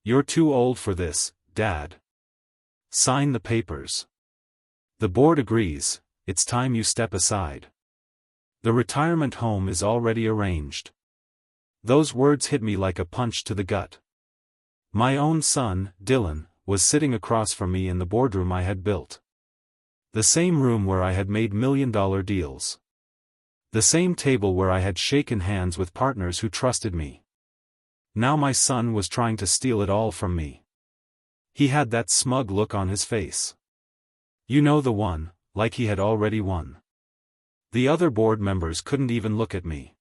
"You're too old for this, Dad. Sign the papers. The board agrees, it's time you step aside. The retirement home is already arranged." Those words hit me like a punch to the gut. My own son, Dylan, was sitting across from me in the boardroom I had built. The same room where I had made million-dollar deals. The same table where I had shaken hands with partners who trusted me. Now my son was trying to steal it all from me. He had that smug look on his face. You know the one, like he had already won. The other board members couldn't even look at me.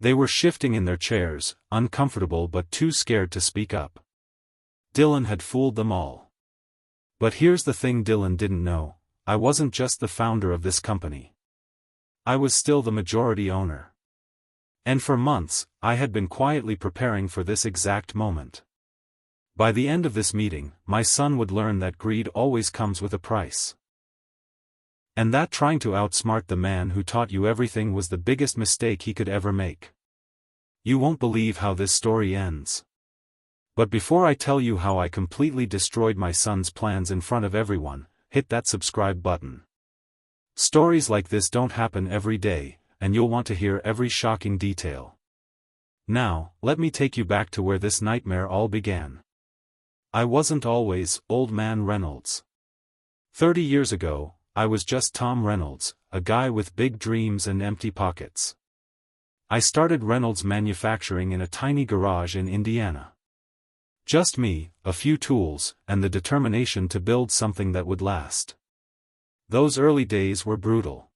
They were shifting in their chairs, uncomfortable but too scared to speak up. Dylan had fooled them all. But here's the thing Dylan didn't know: I wasn't just the founder of this company. I was still the majority owner. And for months, I had been quietly preparing for this exact moment. By the end of this meeting, my son would learn that greed always comes with a price. And that trying to outsmart the man who taught you everything was the biggest mistake he could ever make. You won't believe how this story ends. But before I tell you how I completely destroyed my son's plans in front of everyone, hit that subscribe button. Stories like this don't happen every day, and you'll want to hear every shocking detail. Now, let me take you back to where this nightmare all began. I wasn't always Old Man Reynolds. 30 years ago, I was just Tom Reynolds, a guy with big dreams and empty pockets. I started Reynolds Manufacturing in a tiny garage in Indiana. Just me, a few tools, and the determination to build something that would last. Those early days were brutal.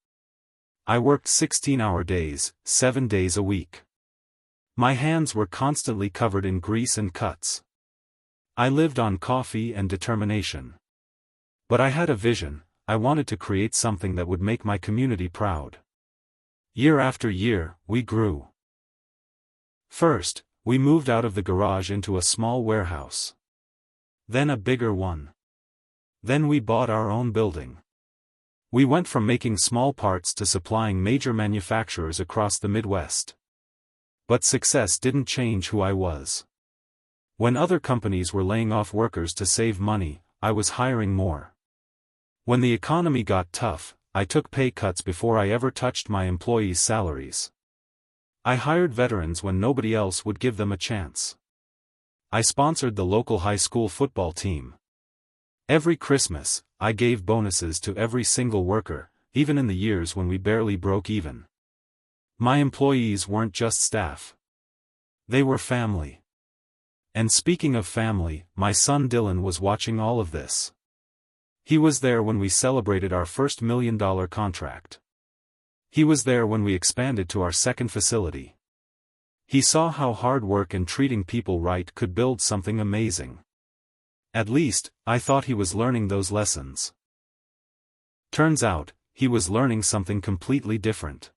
I worked 16-hour days, 7 days a week. My hands were constantly covered in grease and cuts. I lived on coffee and determination. But I had a vision. I wanted to create something that would make my community proud. Year after year, we grew. First, we moved out of the garage into a small warehouse. Then a bigger one. Then we bought our own building. We went from making small parts to supplying major manufacturers across the Midwest. But success didn't change who I was. When other companies were laying off workers to save money, I was hiring more. When the economy got tough, I took pay cuts before I ever touched my employees' salaries. I hired veterans when nobody else would give them a chance. I sponsored the local high school football team. Every Christmas, I gave bonuses to every single worker, even in the years when we barely broke even. My employees weren't just staff. They were family. And speaking of family, my son Dylan was watching all of this. He was there when we celebrated our first $1 million contract. He was there when we expanded to our second facility. He saw how hard work and treating people right could build something amazing. At least, I thought he was learning those lessons. Turns out, he was learning something completely different.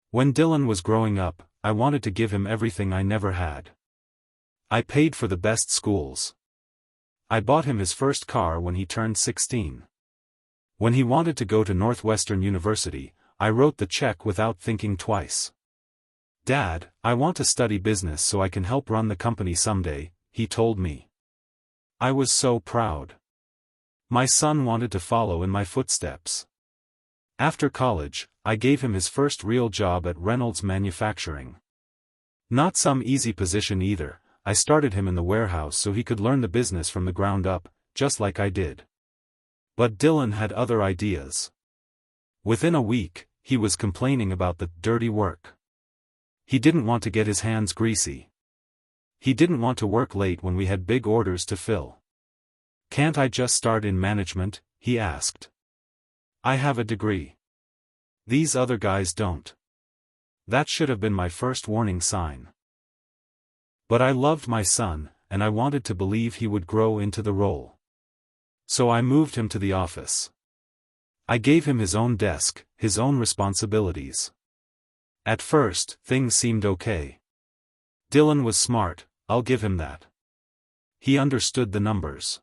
When Dylan was growing up, I wanted to give him everything I never had. I paid for the best schools. I bought him his first car when he turned 16. When he wanted to go to Northwestern University, I wrote the check without thinking twice. "Dad, I want to study business so I can help run the company someday," he told me. I was so proud. My son wanted to follow in my footsteps. After college, I gave him his first real job at Reynolds Manufacturing. Not some easy position either. I started him in the warehouse so he could learn the business from the ground up, just like I did. But Dylan had other ideas. Within a week, he was complaining about the dirty work. He didn't want to get his hands greasy. He didn't want to work late when we had big orders to fill. "Can't I just start in management?" he asked. "I have a degree. These other guys don't." That should have been my first warning sign. But I loved my son, and I wanted to believe he would grow into the role. So I moved him to the office. I gave him his own desk, his own responsibilities. At first, things seemed okay. Dylan was smart, I'll give him that. He understood the numbers.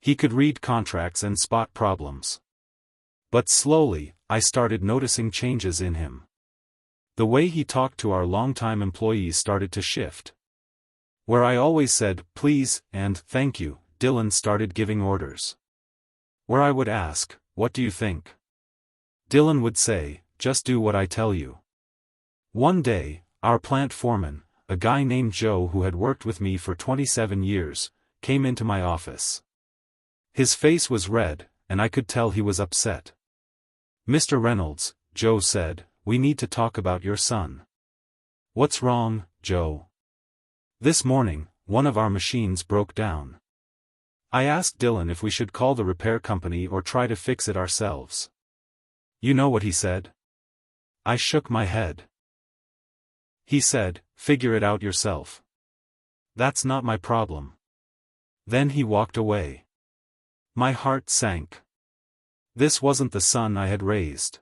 He could read contracts and spot problems. But slowly, I started noticing changes in him. The way he talked to our longtime employees started to shift. Where I always said, please, and thank you, Dylan started giving orders. Where I would ask, what do you think? Dylan would say, just do what I tell you. One day, our plant foreman, a guy named Joe who had worked with me for 27 years, came into my office. His face was red, and I could tell he was upset. Mr. Reynolds, Joe said, we need to talk about your son. What's wrong, Joe? This morning, one of our machines broke down. I asked Dylan if we should call the repair company or try to fix it ourselves. You know what he said? I shook my head. He said, figure it out yourself. That's not my problem. Then he walked away. My heart sank. This wasn't the son I had raised.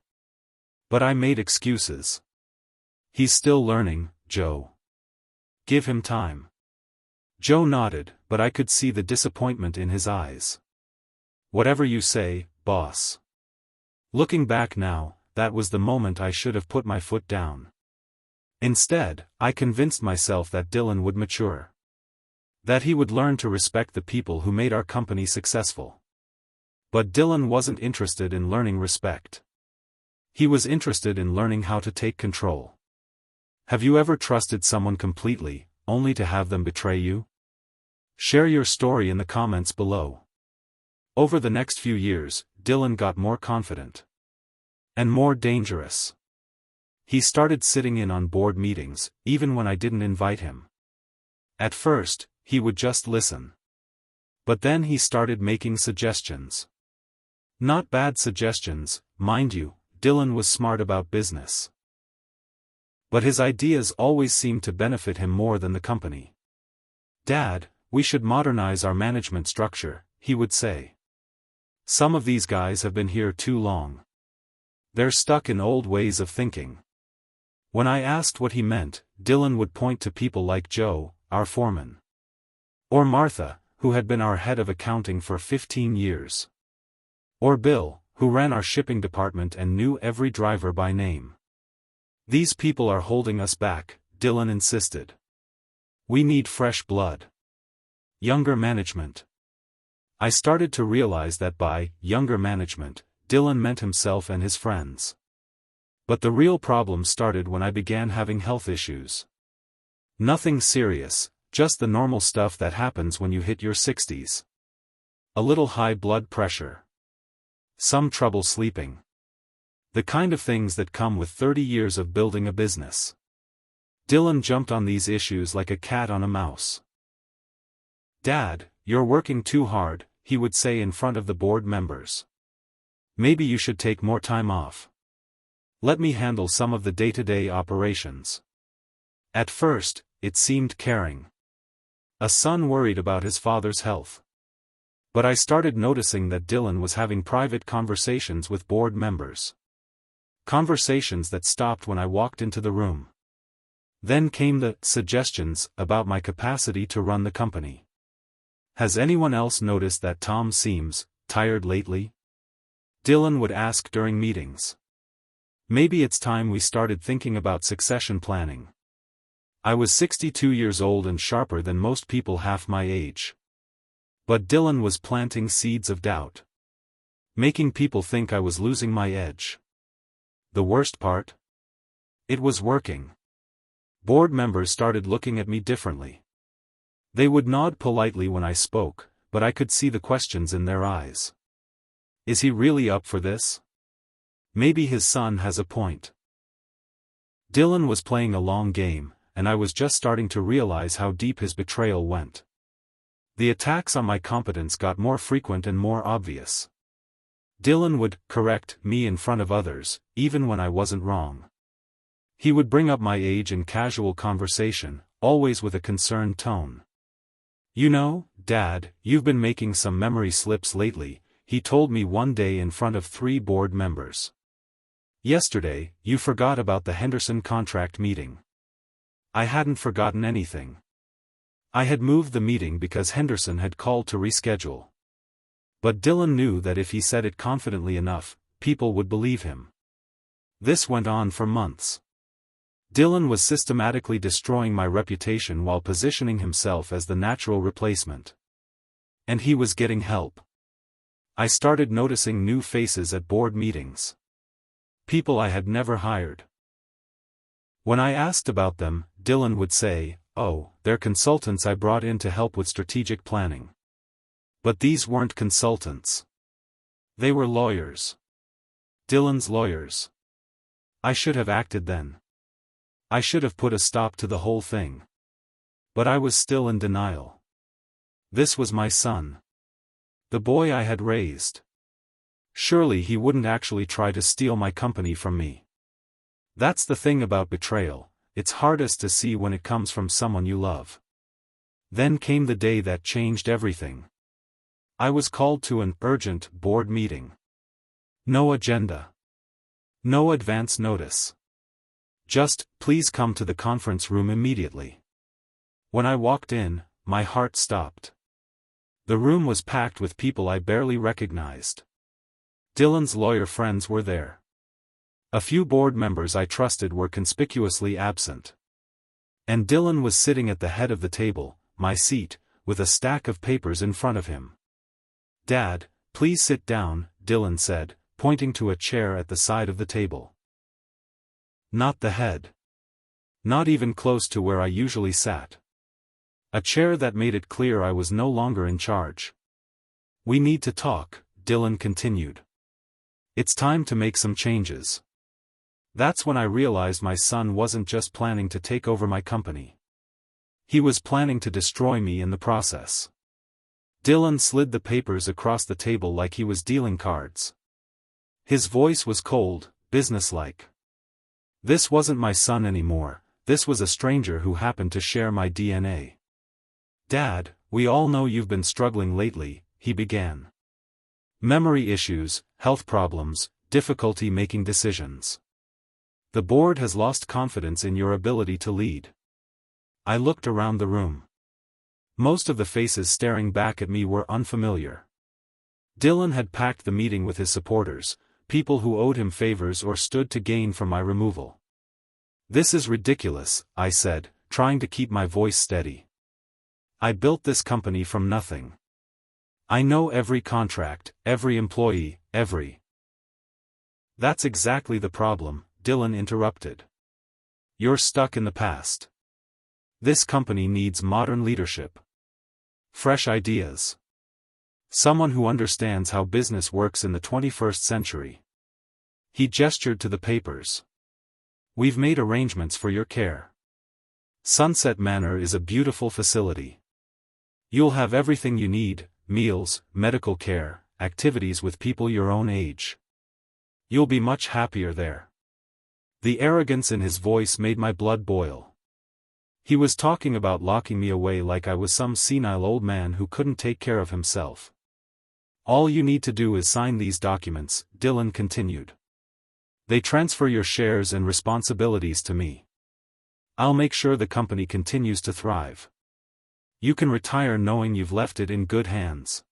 But I made excuses. He's still learning, Joe. Give him time. Joe nodded, but I could see the disappointment in his eyes. Whatever you say, boss. Looking back now, that was the moment I should have put my foot down. Instead, I convinced myself that Dylan would mature. That he would learn to respect the people who made our company successful. But Dylan wasn't interested in learning respect. He was interested in learning how to take control. Have you ever trusted someone completely, only to have them betray you? Share your story in the comments below. Over the next few years, Dylan got more confident. And more dangerous. He started sitting in on board meetings, even when I didn't invite him. At first, he would just listen. But then he started making suggestions. Not bad suggestions, mind you, Dylan was smart about business. But his ideas always seemed to benefit him more than the company. Dad, we should modernize our management structure, he would say. Some of these guys have been here too long. They're stuck in old ways of thinking. When I asked what he meant, Dylan would point to people like Joe, our foreman. Or Martha, who had been our head of accounting for 15 years. Or Bill, who ran our shipping department and knew every driver by name. These people are holding us back, Dylan insisted. We need fresh blood. Younger management. I started to realize that by younger management, Dylan meant himself and his friends. But the real problem started when I began having health issues. Nothing serious, just the normal stuff that happens when you hit your 60s. A little high blood pressure. Some trouble sleeping. The kind of things that come with 30 years of building a business. Dylan jumped on these issues like a cat on a mouse. Dad, you're working too hard, he would say in front of the board members. Maybe you should take more time off. Let me handle some of the day-to-day operations. At first, it seemed caring. A son worried about his father's health. But I started noticing that Dylan was having private conversations with board members. Conversations that stopped when I walked into the room. Then came the suggestions about my capacity to run the company. Has anyone else noticed that Tom seems tired lately? Dylan would ask during meetings. Maybe it's time we started thinking about succession planning. I was 62 years old and sharper than most people half my age. But Dylan was planting seeds of doubt. Making people think I was losing my edge. The worst part? It was working. Board members started looking at me differently. They would nod politely when I spoke, but I could see the questions in their eyes. Is he really up for this? Maybe his son has a point. Dylan was playing a long game, and I was just starting to realize how deep his betrayal went. The attacks on my competence got more frequent and more obvious. Dylan would correct me in front of others, even when I wasn't wrong. He would bring up my age in casual conversation, always with a concerned tone. You know, Dad, you've been making some memory slips lately, he told me one day in front of 3 board members. Yesterday, you forgot about the Henderson contract meeting. I hadn't forgotten anything. I had moved the meeting because Henderson had called to reschedule. But Dylan knew that if he said it confidently enough, people would believe him. This went on for months. Dylan was systematically destroying my reputation while positioning himself as the natural replacement. And he was getting help. I started noticing new faces at board meetings. People I had never hired. When I asked about them, Dylan would say, "Oh, they're consultants I brought in to help with strategic planning." But these weren't consultants. They were lawyers. Dylan's lawyers. I should have acted then. I should have put a stop to the whole thing. But I was still in denial. This was my son. The boy I had raised. Surely he wouldn't actually try to steal my company from me. That's the thing about betrayal, it's hardest to see when it comes from someone you love. Then came the day that changed everything. I was called to an urgent board meeting. No agenda. No advance notice. Just, please come to the conference room immediately. When I walked in, my heart stopped. The room was packed with people I barely recognized. Dylan's lawyer friends were there. A few board members I trusted were conspicuously absent. And Dylan was sitting at the head of the table, my seat, with a stack of papers in front of him. "Dad, please sit down," Dylan said, pointing to a chair at the side of the table. Not the head. Not even close to where I usually sat. A chair that made it clear I was no longer in charge. "We need to talk," Dylan continued. "It's time to make some changes." That's when I realized my son wasn't just planning to take over my company. He was planning to destroy me in the process. Dylan slid the papers across the table like he was dealing cards. His voice was cold, businesslike. This wasn't my son anymore, this was a stranger who happened to share my DNA. "Dad, we all know you've been struggling lately," he began. "Memory issues, health problems, difficulty making decisions. The board has lost confidence in your ability to lead." I looked around the room. Most of the faces staring back at me were unfamiliar. Dylan had packed the meeting with his supporters, people who owed him favors or stood to gain from my removal. "This is ridiculous," I said, trying to keep my voice steady. "I built this company from nothing. I know every contract, every employee, every—" "That's exactly the problem," Dylan interrupted. "You're stuck in the past. This company needs modern leadership. Fresh ideas. Someone who understands how business works in the 21st century." He gestured to the papers. "We've made arrangements for your care. Sunset Manor is a beautiful facility. You'll have everything you need, meals, medical care, activities with people your own age. You'll be much happier there." The arrogance in his voice made my blood boil. He was talking about locking me away like I was some senile old man who couldn't take care of himself. "All you need to do is sign these documents," Dylan continued. "They transfer your shares and responsibilities to me. I'll make sure the company continues to thrive. You can retire knowing you've left it in good hands."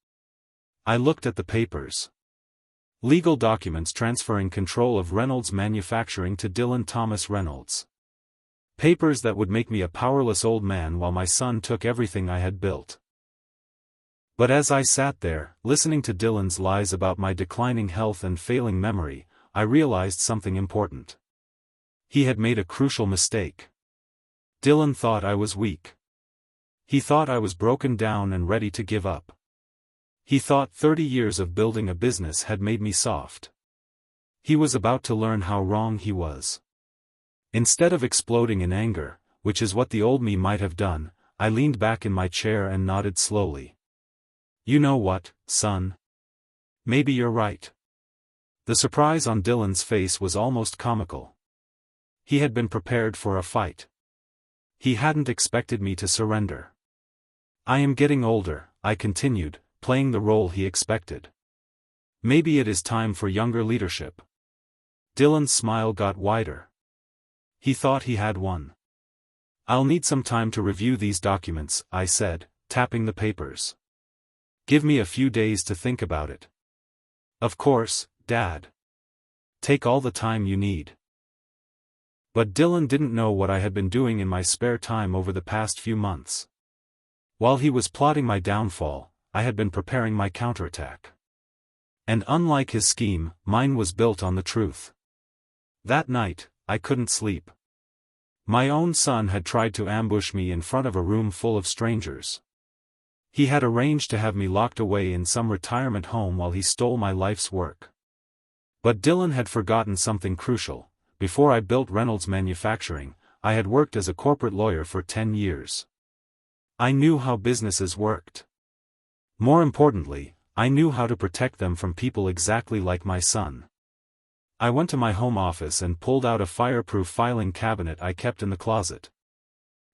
I looked at the papers. Legal documents transferring control of Reynolds Manufacturing to Dylan Thomas Reynolds. Papers that would make me a powerless old man while my son took everything I had built. But as I sat there, listening to Dylan's lies about my declining health and failing memory, I realized something important. He had made a crucial mistake. Dylan thought I was weak. He thought I was broken down and ready to give up. He thought 30 years of building a business had made me soft. He was about to learn how wrong he was. Instead of exploding in anger, which is what the old me might have done, I leaned back in my chair and nodded slowly. "You know what, son? Maybe you're right." The surprise on Dylan's face was almost comical. He had been prepared for a fight. He hadn't expected me to surrender. "I am getting older," I continued, playing the role he expected. "Maybe it is time for younger leadership." Dylan's smile got wider. He thought he had one. "I'll need some time to review these documents," I said, tapping the papers. "Give me a few days to think about it." "Of course, Dad. Take all the time you need." But Dylan didn't know what I had been doing in my spare time over the past few months. While he was plotting my downfall, I had been preparing my counterattack. And unlike his scheme, mine was built on the truth. That night, I couldn't sleep. My own son had tried to ambush me in front of a room full of strangers. He had arranged to have me locked away in some retirement home while he stole my life's work. But Dylan had forgotten something crucial. Before I built Reynolds Manufacturing, I had worked as a corporate lawyer for 10 years. I knew how businesses worked. More importantly, I knew how to protect them from people exactly like my son. I went to my home office and pulled out a fireproof filing cabinet I kept in the closet.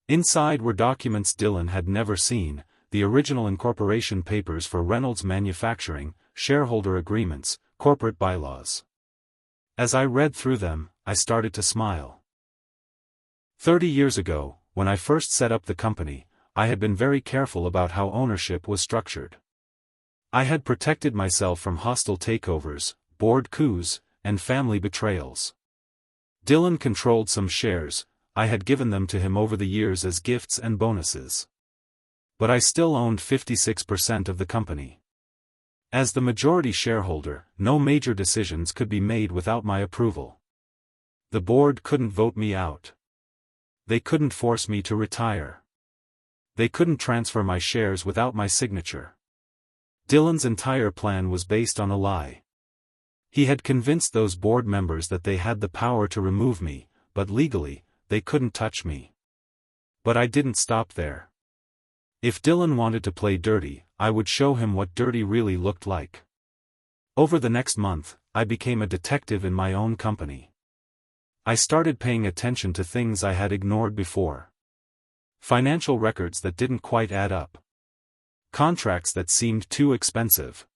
Inside were documents Dylan had never seen, the original incorporation papers for Reynolds Manufacturing, shareholder agreements, corporate bylaws. As I read through them, I started to smile. 30 years ago, when I first set up the company, I had been very careful about how ownership was structured. I had protected myself from hostile takeovers, board coups, and family betrayals. Dylan controlled some shares, I had given them to him over the years as gifts and bonuses. But I still owned 56% of the company. As the majority shareholder, no major decisions could be made without my approval. The board couldn't vote me out. They couldn't force me to retire. They couldn't transfer my shares without my signature. Dylan's entire plan was based on a lie. He had convinced those board members that they had the power to remove me, but legally, they couldn't touch me. But I didn't stop there. If Dylan wanted to play dirty, I would show him what dirty really looked like. Over the next month, I became a detective in my own company. I started paying attention to things I had ignored before. Financial records that didn't quite add up. Contracts that seemed too expensive.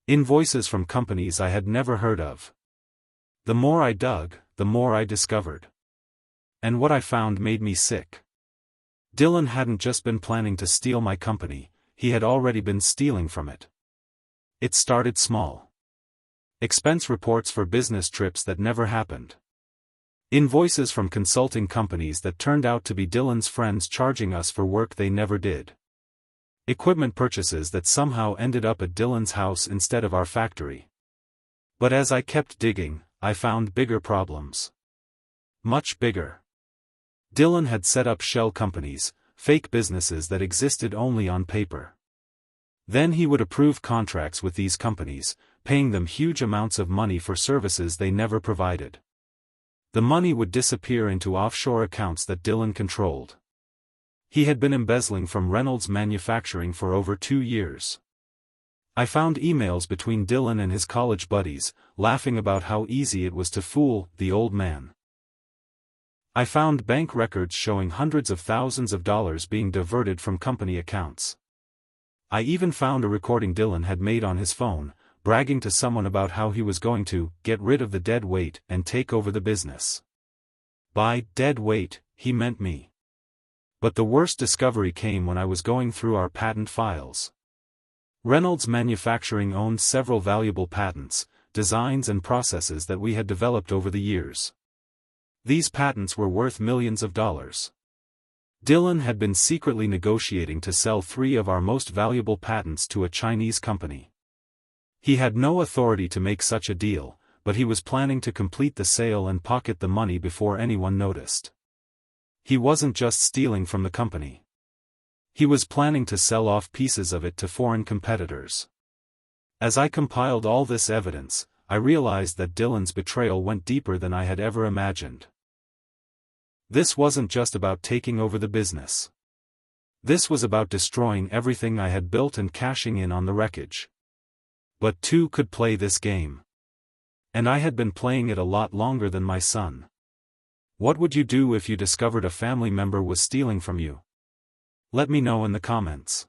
Invoices from companies I had never heard of. The more I dug, the more I discovered. And what I found made me sick. Dylan hadn't just been planning to steal my company, he had already been stealing from it. It started small. Expense reports for business trips that never happened. Invoices from consulting companies that turned out to be Dylan's friends charging us for work they never did. Equipment purchases that somehow ended up at Dylan's house instead of our factory. But as I kept digging, I found bigger problems. Much bigger. Dylan had set up shell companies, fake businesses that existed only on paper. Then he would approve contracts with these companies, paying them huge amounts of money for services they never provided. The money would disappear into offshore accounts that Dylan controlled. He had been embezzling from Reynolds Manufacturing for over 2 years. I found emails between Dylan and his college buddies, laughing about how easy it was to fool the old man. I found bank records showing hundreds of thousands of dollars being diverted from company accounts. I even found a recording Dylan had made on his phone, bragging to someone about how he was going to get rid of the dead weight and take over the business. By dead weight, he meant me. But the worst discovery came when I was going through our patent files. Reynolds Manufacturing owned several valuable patents, designs and processes that we had developed over the years. These patents were worth millions of dollars. Dylan had been secretly negotiating to sell 3 of our most valuable patents to a Chinese company. He had no authority to make such a deal, but he was planning to complete the sale and pocket the money before anyone noticed. He wasn't just stealing from the company. He was planning to sell off pieces of it to foreign competitors. As I compiled all this evidence, I realized that Dylan's betrayal went deeper than I had ever imagined. This wasn't just about taking over the business. This was about destroying everything I had built and cashing in on the wreckage. But 2 could play this game. And I had been playing it a lot longer than my son. What would you do if you discovered a family member was stealing from you? Let me know in the comments.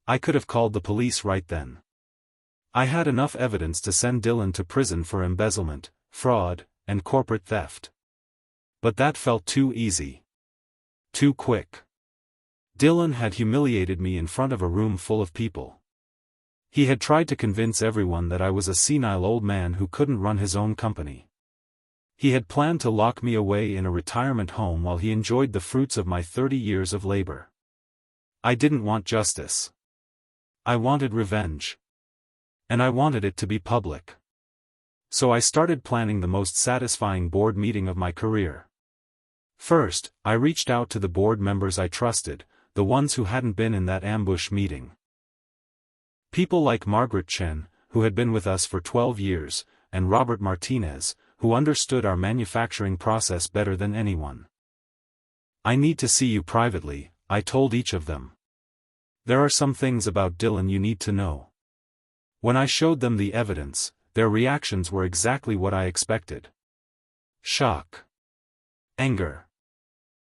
I could have called the police right then. I had enough evidence to send Dylan to prison for embezzlement, fraud, and corporate theft. But that felt too easy. Too quick. Dylan had humiliated me in front of a room full of people. He had tried to convince everyone that I was a senile old man who couldn't run his own company. He had planned to lock me away in a retirement home while he enjoyed the fruits of my 30 years of labor. I didn't want justice. I wanted revenge. And I wanted it to be public. So I started planning the most satisfying board meeting of my career. First, I reached out to the board members I trusted, the ones who hadn't been in that ambush meeting. People like Margaret Chen, who had been with us for 12 years, and Robert Martinez, who understood our manufacturing process better than anyone. I need to see you privately, I told each of them. There are some things about Dylan you need to know. When I showed them the evidence, their reactions were exactly what I expected. Shock. Anger.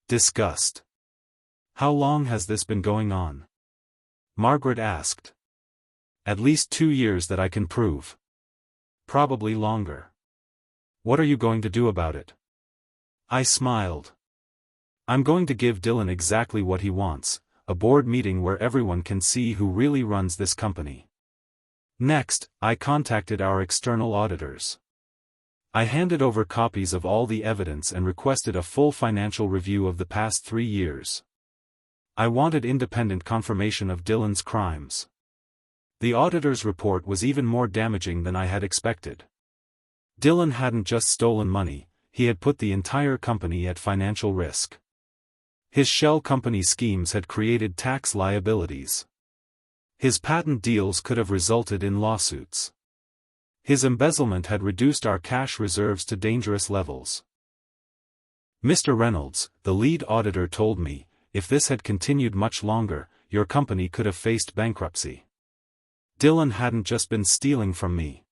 Disgust. How long has this been going on? Margaret asked. At least 2 years that I can prove. Probably longer. What are you going to do about it? I smiled. I'm going to give Dylan exactly what he wants, a board meeting where everyone can see who really runs this company. Next, I contacted our external auditors. I handed over copies of all the evidence and requested a full financial review of the past 3 years. I wanted independent confirmation of Dylan's crimes. The auditor's report was even more damaging than I had expected. Dylan hadn't just stolen money, he had put the entire company at financial risk. His shell company schemes had created tax liabilities. His patent deals could have resulted in lawsuits. His embezzlement had reduced our cash reserves to dangerous levels. Mr. Reynolds, the lead auditor, told me, if this had continued much longer, your company could have faced bankruptcy. Dylan hadn't just been stealing from me.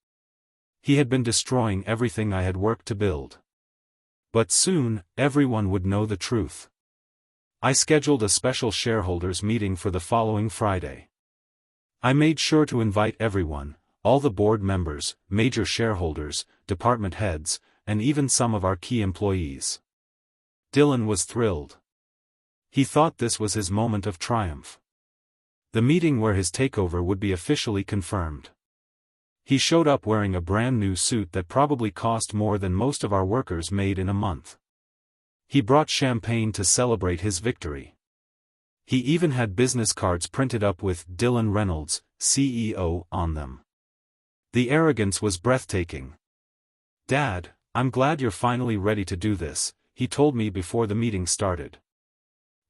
He had been destroying everything I had worked to build. But soon, everyone would know the truth. I scheduled a special shareholders meeting for the following Friday. I made sure to invite everyone, all the board members, major shareholders, department heads, and even some of our key employees. Dylan was thrilled. He thought this was his moment of triumph. The meeting where his takeover would be officially confirmed. He showed up wearing a brand new suit that probably cost more than most of our workers made in a month. He brought champagne to celebrate his victory. He even had business cards printed up with Dylan Reynolds, CEO, on them. The arrogance was breathtaking. Dad, I'm glad you're finally ready to do this, he told me before the meeting started.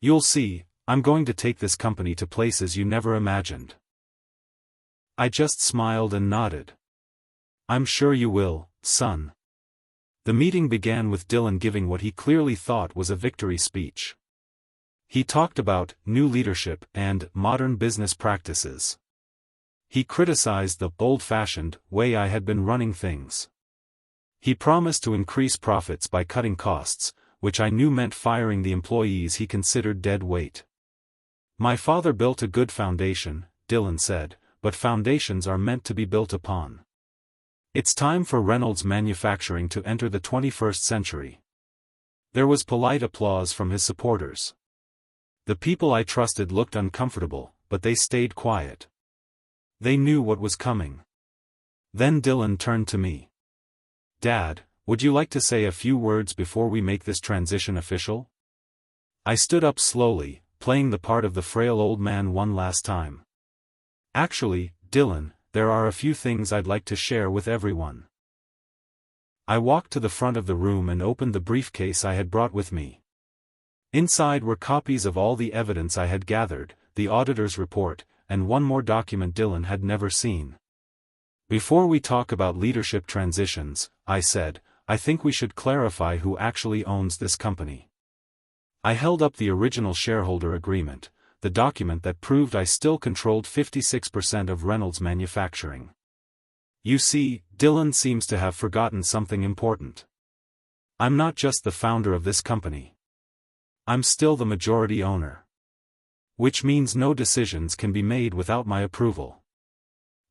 You'll see, I'm going to take this company to places you never imagined. I just smiled and nodded. I'm sure you will, son. The meeting began with Dylan giving what he clearly thought was a victory speech. He talked about new leadership and modern business practices. He criticized the old-fashioned way I had been running things. He promised to increase profits by cutting costs, which I knew meant firing the employees he considered dead weight. My father built a good foundation, Dylan said, but foundations are meant to be built upon. It's time for Reynolds Manufacturing to enter the 21st century. There was polite applause from his supporters. The people I trusted looked uncomfortable, but they stayed quiet. They knew what was coming. Then Dylan turned to me. Dad, would you like to say a few words before we make this transition official? I stood up slowly, playing the part of the frail old man one last time. Actually, Dylan, there are a few things I'd like to share with everyone. I walked to the front of the room and opened the briefcase I had brought with me. Inside were copies of all the evidence I had gathered, the auditor's report, and one more document Dylan had never seen. Before we talk about leadership transitions, I said, I think we should clarify who actually owns this company. I held up the original shareholder agreement, the document that proved I still controlled 56% of Reynolds Manufacturing. You see, Dylan seems to have forgotten something important. I'm not just the founder of this company. I'm still the majority owner. Which means no decisions can be made without my approval.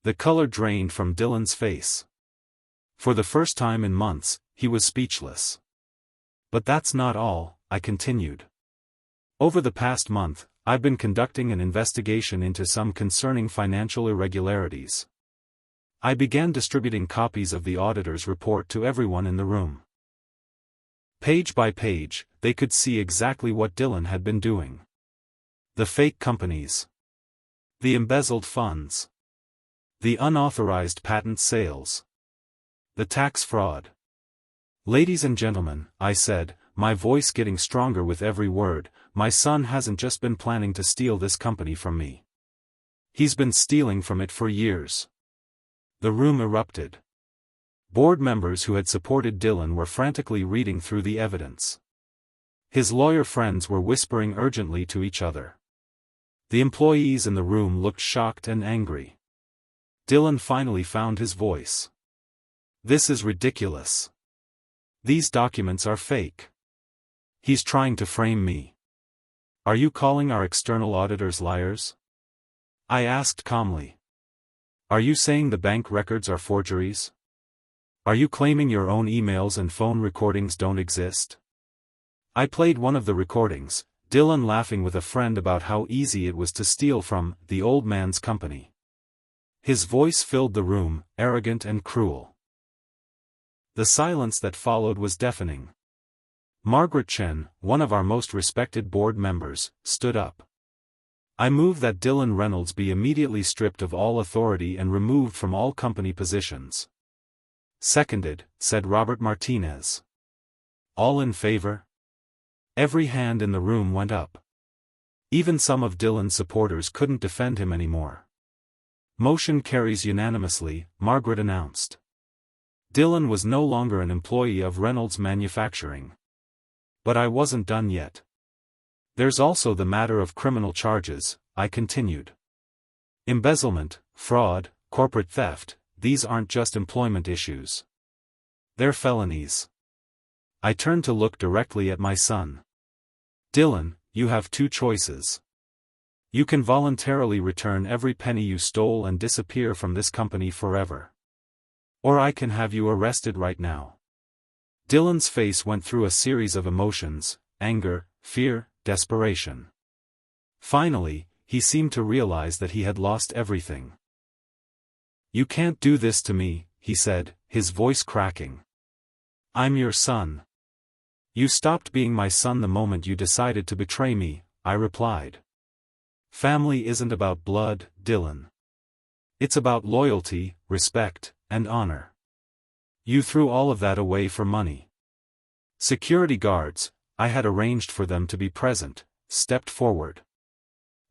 The color drained from Dylan's face. For the first time in months, he was speechless. But that's not all, I continued. Over the past month, I've been conducting an investigation into some concerning financial irregularities. I began distributing copies of the auditor's report to everyone in the room. Page by page, they could see exactly what Dylan had been doing. The fake companies. The embezzled funds. The unauthorized patent sales. The tax fraud. "Ladies and gentlemen," I said, my voice getting stronger with every word, "my son hasn't just been planning to steal this company from me. He's been stealing from it for years." The room erupted. Board members who had supported Dylan were frantically reading through the evidence. His lawyer friends were whispering urgently to each other. The employees in the room looked shocked and angry. Dylan finally found his voice. "This is ridiculous. These documents are fake. He's trying to frame me. Are you calling our external auditors liars?" I asked calmly. "Are you saying the bank records are forgeries? Are you claiming your own emails and phone recordings don't exist?" I played one of the recordings, Dylan laughing with a friend about how easy it was to steal from the old man's company. His voice filled the room, arrogant and cruel. The silence that followed was deafening. Margaret Chen, one of our most respected board members, stood up. "I move that Dylan Reynolds be immediately stripped of all authority and removed from all company positions." "Seconded," said Robert Martinez. "All in favor?" Every hand in the room went up. Even some of Dylan's supporters couldn't defend him anymore. "Motion carries unanimously," Margaret announced. Dylan was no longer an employee of Reynolds Manufacturing. But I wasn't done yet. "There's also the matter of criminal charges," I continued. "Embezzlement, fraud, corporate theft, these aren't just employment issues. They're felonies." I turned to look directly at my son. "Dylan, you have two choices. You can voluntarily return every penny you stole and disappear from this company forever. Or I can have you arrested right now." Dylan's face went through a series of emotions: anger, fear, desperation. Finally, he seemed to realize that he had lost everything. "You can't do this to me," he said, his voice cracking. "I'm your son." "You stopped being my son the moment you decided to betray me," I replied. "Family isn't about blood, Dylan. It's about loyalty, respect, and honor. You threw all of that away for money." Security guards, I had arranged for them to be present, stepped forward.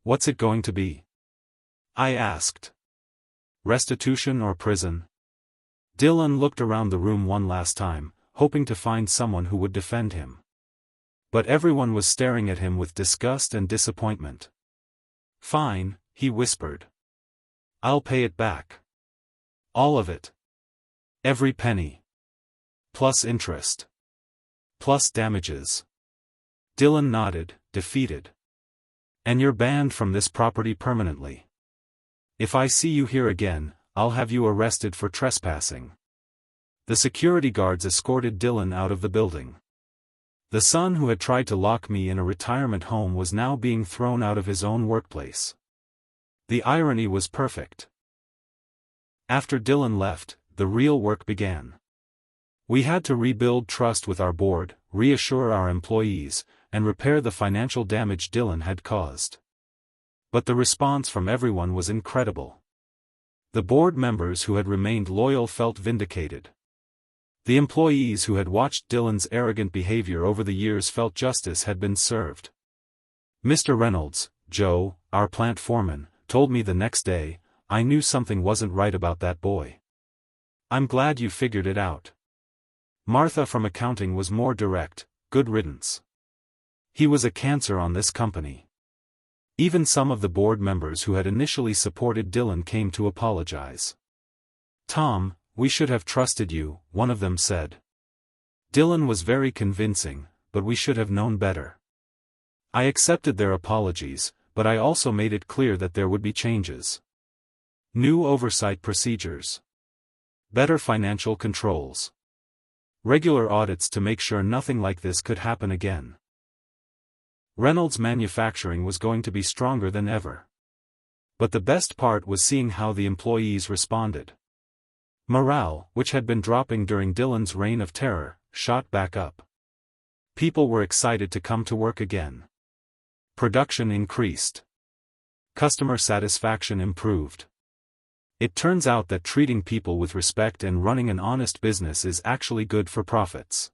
"What's it going to be?" I asked. "Restitution or prison?" Dylan looked around the room one last time, hoping to find someone who would defend him. But everyone was staring at him with disgust and disappointment. "Fine," he whispered. "I'll pay it back. All of it. Every penny. Plus interest. Plus damages." Dylan nodded, defeated. "And you're banned from this property permanently. If I see you here again, I'll have you arrested for trespassing." The security guards escorted Dylan out of the building. The son who had tried to lock me in a retirement home was now being thrown out of his own workplace. The irony was perfect. After Dylan left, the real work began. We had to rebuild trust with our board, reassure our employees, and repair the financial damage Dylan had caused. But the response from everyone was incredible. The board members who had remained loyal felt vindicated. The employees who had watched Dylan's arrogant behavior over the years felt justice had been served. Mr. Reynolds, Joe, our plant foreman, told me the next day, "I knew something wasn't right about that boy. I'm glad you figured it out." Martha from accounting was more direct: "Good riddance. He was a cancer on this company." Even some of the board members who had initially supported Dylan came to apologize. "Tom, we should have trusted you," one of them said. "Dylan was very convincing, but we should have known better." I accepted their apologies, but I also made it clear that there would be changes. New oversight procedures. Better financial controls. Regular audits to make sure nothing like this could happen again. Reynolds Manufacturing was going to be stronger than ever. But the best part was seeing how the employees responded. Morale, which had been dropping during Dylan's reign of terror, shot back up. People were excited to come to work again. Production increased. Customer satisfaction improved. It turns out that treating people with respect and running an honest business is actually good for profits.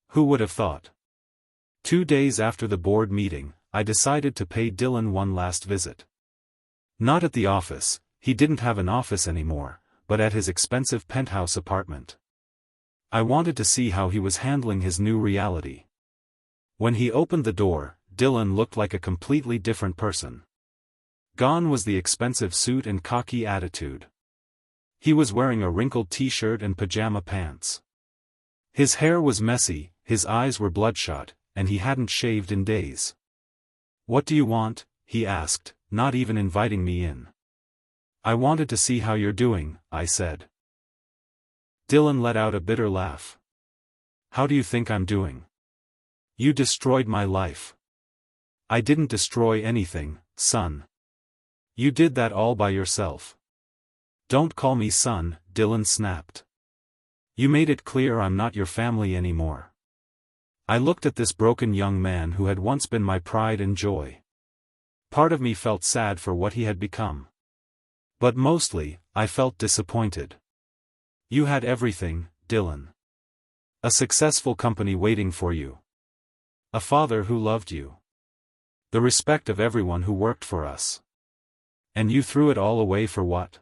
Who would have thought? 2 days after the board meeting, I decided to pay Dylan one last visit. Not at the office, he didn't have an office anymore, but at his expensive penthouse apartment. I wanted to see how he was handling his new reality. When he opened the door, Dylan looked like a completely different person. Gone was the expensive suit and cocky attitude. He was wearing a wrinkled t-shirt and pajama pants. His hair was messy, his eyes were bloodshot, and he hadn't shaved in days. "What do you want?" he asked, not even inviting me in. "I wanted to see how you're doing," I said. Dylan let out a bitter laugh. "How do you think I'm doing? You destroyed my life." "I didn't destroy anything, son. You did that all by yourself." "Don't call me son," Dylan snapped. "You made it clear I'm not your family anymore." I looked at this broken young man who had once been my pride and joy. Part of me felt sad for what he had become. But mostly, I felt disappointed. You had everything, Dylan. A successful company waiting for you. A father who loved you. The respect of everyone who worked for us. And you threw it all away for what?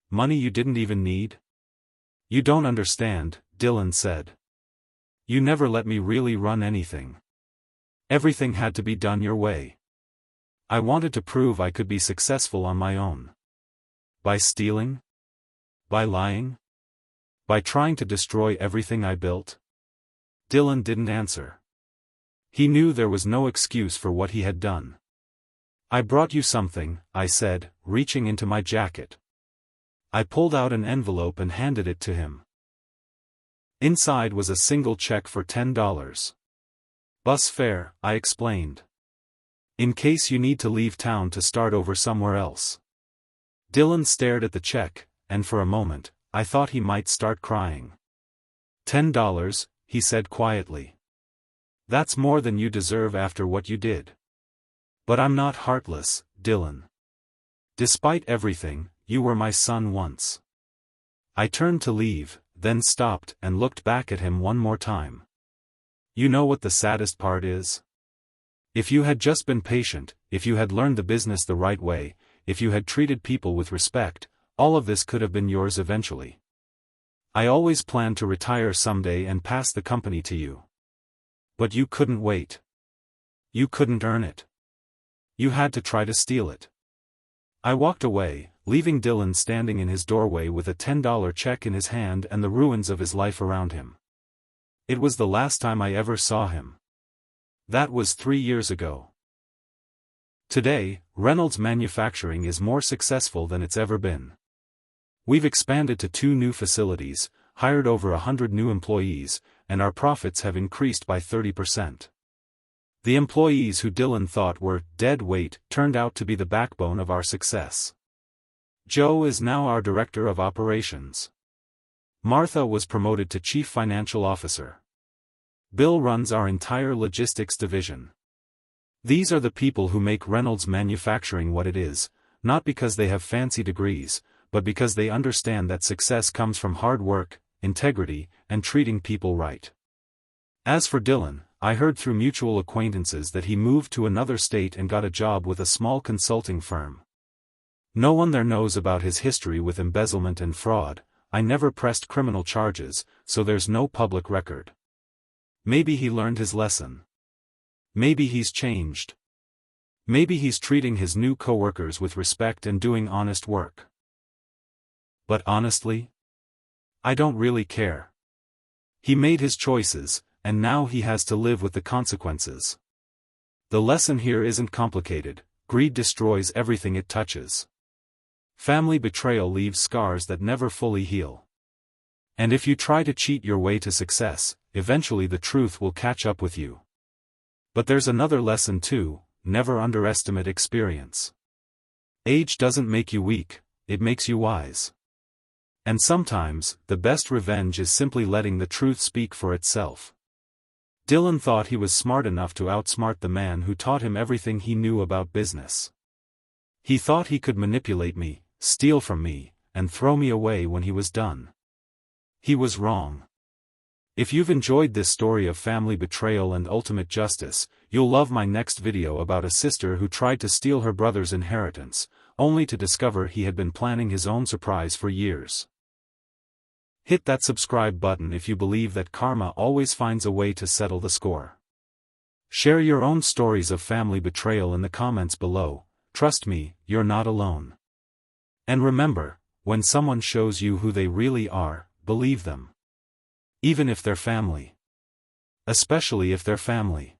Money you didn't even need? "You don't understand," Dylan said. "You never let me really run anything. Everything had to be done your way. I wanted to prove I could be successful on my own. By stealing? By lying? By trying to destroy everything I built?" Dylan didn't answer. He knew there was no excuse for what he had done. "I brought you something," I said, reaching into my jacket. I pulled out an envelope and handed it to him. Inside was a single check for $10. "Bus fare," I explained. "In case you need to leave town to start over somewhere else." Dylan stared at the check, and for a moment, I thought he might start crying. $10, he said quietly. "That's more than you deserve after what you did. But I'm not heartless, Dylan. Despite everything, you were my son once." I turned to leave, then stopped and looked back at him one more time. You know what the saddest part is? If you had just been patient, if you had learned the business the right way, if you had treated people with respect, all of this could have been yours eventually. I always planned to retire someday and pass the company to you. But you couldn't wait. You couldn't earn it. You had to try to steal it. I walked away, leaving Dylan standing in his doorway with a $10 check in his hand and the ruins of his life around him. It was the last time I ever saw him. That was 3 years ago. Today, Reynolds Manufacturing is more successful than it's ever been. We've expanded to 2 new facilities, hired over 100 new employees, and our profits have increased by 30%. The employees who Dylan thought were dead weight turned out to be the backbone of our success. Joe is now our Director of Operations. Martha was promoted to Chief Financial Officer. Bill runs our entire logistics division. These are the people who make Reynolds Manufacturing what it is, not because they have fancy degrees, but because they understand that success comes from hard work, integrity, and treating people right. As for Dylan, I heard through mutual acquaintances that he moved to another state and got a job with a small consulting firm. No one there knows about his history with embezzlement and fraud. I never pressed criminal charges, so there's no public record. Maybe he learned his lesson. Maybe he's changed. Maybe he's treating his new coworkers with respect and doing honest work. But honestly, I don't really care. He made his choices, and now he has to live with the consequences. The lesson here isn't complicated: greed destroys everything it touches. Family betrayal leaves scars that never fully heal. And if you try to cheat your way to success, eventually the truth will catch up with you. But there's another lesson too: never underestimate experience. Age doesn't make you weak, it makes you wise. And sometimes, the best revenge is simply letting the truth speak for itself. Dylan thought he was smart enough to outsmart the man who taught him everything he knew about business. He thought he could manipulate me, steal from me, and throw me away when he was done. He was wrong. If you've enjoyed this story of family betrayal and ultimate justice, you'll love my next video about a sister who tried to steal her brother's inheritance, only to discover he had been planning his own surprise for years. Hit that subscribe button if you believe that karma always finds a way to settle the score. Share your own stories of family betrayal in the comments below. Trust me, you're not alone. And remember, when someone shows you who they really are, believe them. Even if they're family. Especially if they're family.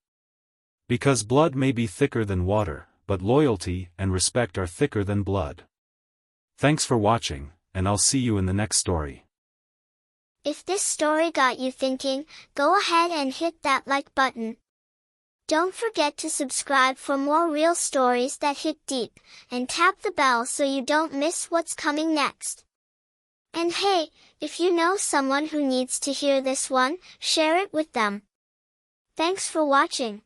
Because blood may be thicker than water, but loyalty and respect are thicker than blood. Thanks for watching, and I'll see you in the next story. If this story got you thinking, go ahead and hit that like button. Don't forget to subscribe for more real stories that hit deep, and tap the bell so you don't miss what's coming next. And hey, if you know someone who needs to hear this one, share it with them. Thanks for watching.